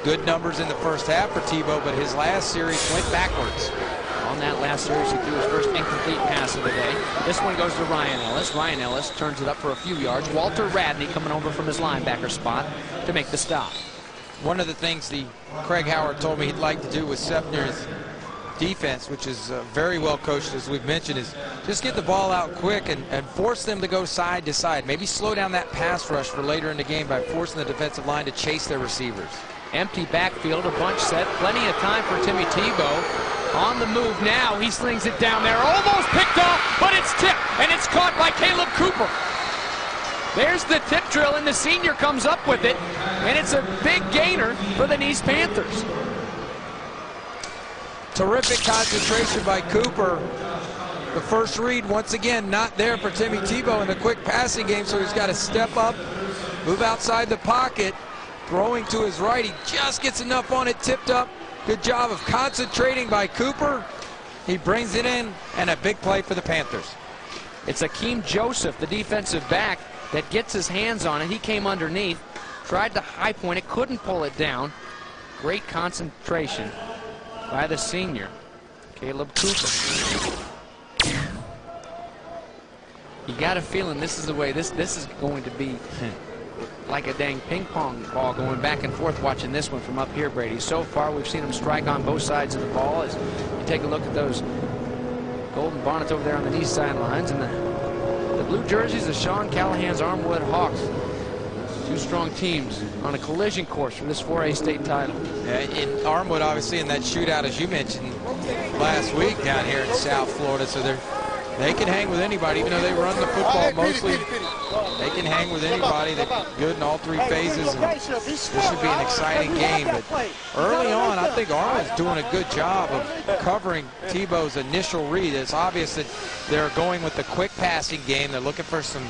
good numbers in the first half for Tebow, but his last series went backwards. On that last series, he threw his first incomplete pass of the day. This one goes to Ryan Ellis. Ryan Ellis turns it up for a few yards. Walter Radney coming over from his linebacker spot to make the stop. One of the things Craig Howard told me he'd like to do with Sefner's defense, which is very well coached, as we've mentioned, is just get the ball out quick and force them to go side to side. Maybe slow down that pass rush for later in the game by forcing the defensive line to chase their receivers. Empty backfield, a bunch set, plenty of time for Timmy Tebow. On the move now, he slings it down there, almost picked off, but it's tipped, and it's caught by Caleb Cooper. There's the tip drill, and the senior comes up with it, and it's a big gainer for the Nease Panthers. Terrific concentration by Cooper. The first read, once again, not there for Timmy Tebow in the quick passing game, so he's got to step up, move outside the pocket, throwing to his right. He just gets enough on it, tipped up. Good job of concentrating by Cooper. He brings it in, and a big play for the Panthers. It's Akeem Joseph, the defensive back, that gets his hands on it. He came underneath, tried to high point it, couldn't pull it down. Great concentration by the senior, Caleb Cooper. You got a feeling this is the way this is going to be like a dang ping pong ball going back and forth watching this one from up here, Brady. So far, we've seen them strike on both sides of the ball. As you take a look at those golden bonnets over there on the Nease sidelines, and the blue jerseys of Sean Callahan's Armwood Hawks. Two strong teams on a collision course for this 4A state title. Yeah, in Armwood, obviously, in that shootout, as you mentioned last week down here in South Florida, so they can hang with anybody, even though they run the football mostly. They can hang with anybody. They're good in all three phases. And this should be an exciting game. But early on, I think Armwood's doing a good job of covering Tebow's initial read. It's obvious that they're going with the quick passing game. They're looking for some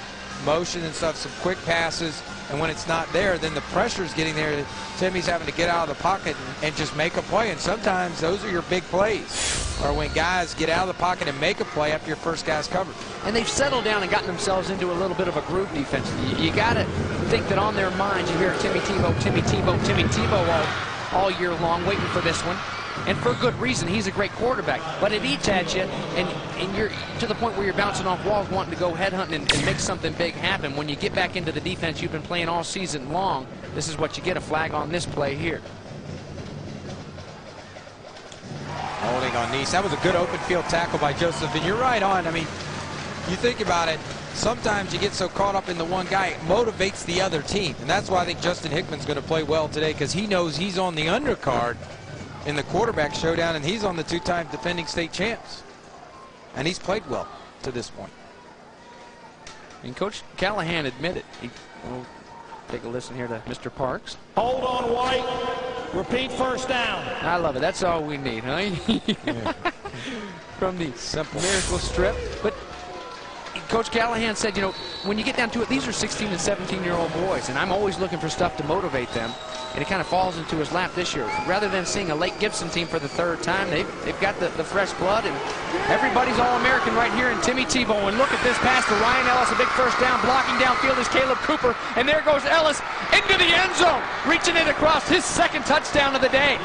motion and stuff, some quick passes. And when it's not there, then the pressure's getting there. Timmy's having to get out of the pocket and just make a play. And sometimes those are your big plays, or when guys get out of the pocket and make a play after your first guy's covered. And they've settled down and gotten themselves into a little bit of a groove defensively. You got to think that on their minds, you hear Timmy Tebow, Timmy Tebow, Timmy Tebow all year long, waiting for this one. And for good reason. He's a great quarterback. But it eats at you, and you're to the point where you're bouncing off walls, wanting to go headhunting and make something big happen. When you get back into the defense you've been playing all season long, this is what you get, a flag on this play here. Holding on Nease. That was a good open field tackle by Joseph. And you're right on. I mean, you think about it, sometimes you get so caught up in the one guy, it motivates the other team. And that's why I think Justin Hickman's going to play well today, because he knows he's on the undercard in the quarterback showdown, and he's on the two-time defending state champs. And he's played well to this point. And Coach Callahan admitted. We'll take a listen here to Mr. Parks. Hold on, White. Repeat first down. I love it. That's all we need, huh? Yeah. From the simple miracle strip. But Coach Callahan said, you know, when you get down to it, these are 16 and 17-year-old boys, and I'm always looking for stuff to motivate them. And it kind of falls into his lap this year. Rather than seeing a Lake Gibson team for the third time, they've got the fresh blood, and everybody's All-American right here in Timmy Tebow. And look at this pass to Ryan Ellis, a big first down. Blocking downfield is Caleb Cooper, and there goes Ellis into the end zone, reaching it across, his second touchdown of the day.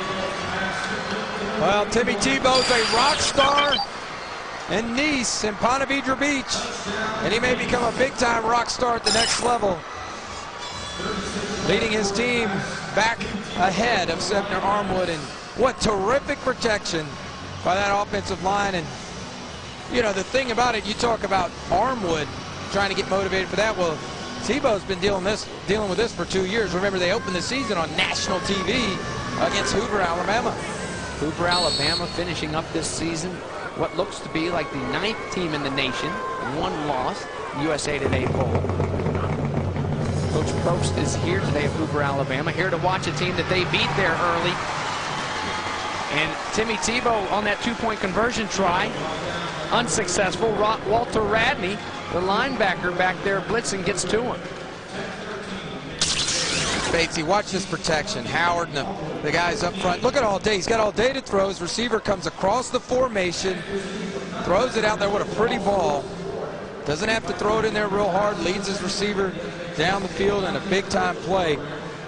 Well, Timmy Tebow's a rock star in Nease and Ponte Vedra Beach, and he may become a big-time rock star at the next level, leading his team back ahead of Sefner Armwood. And what terrific protection by that offensive line. And you know, the thing about it, you talk about Armwood trying to get motivated for that. Well, Tebow's been dealing with this for 2 years. Remember, they opened the season on national TV against Hoover, Alabama. Hoover, Alabama finishing up this season what looks to be like the 9th team in the nation, one loss, USA Today poll. Coach Probst is here today at Hoover, Alabama, here to watch a team that they beat there early. And Timmy Tebow on that two-point conversion try, unsuccessful. Walter Radney, the linebacker back there blitzing, gets to him. Batesy, watch this protection. Howard and the guys up front. Look at all day. He's got all day to throw. His receiver comes across the formation, throws it out there. What a pretty ball. Doesn't have to throw it in there real hard. Leads his receiver down the field, and a big-time play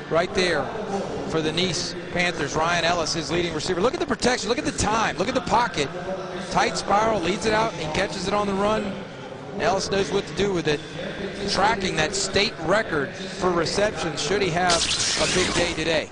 right there for for the Nease Panthers. Ryan Ellis, his leading receiver. Look at the protection. Look at the time. Look at the pocket. Tight spiral, leads it out, and catches it on the run. Ellis knows what to do with it. Tracking that state record for receptions should he have a big day today.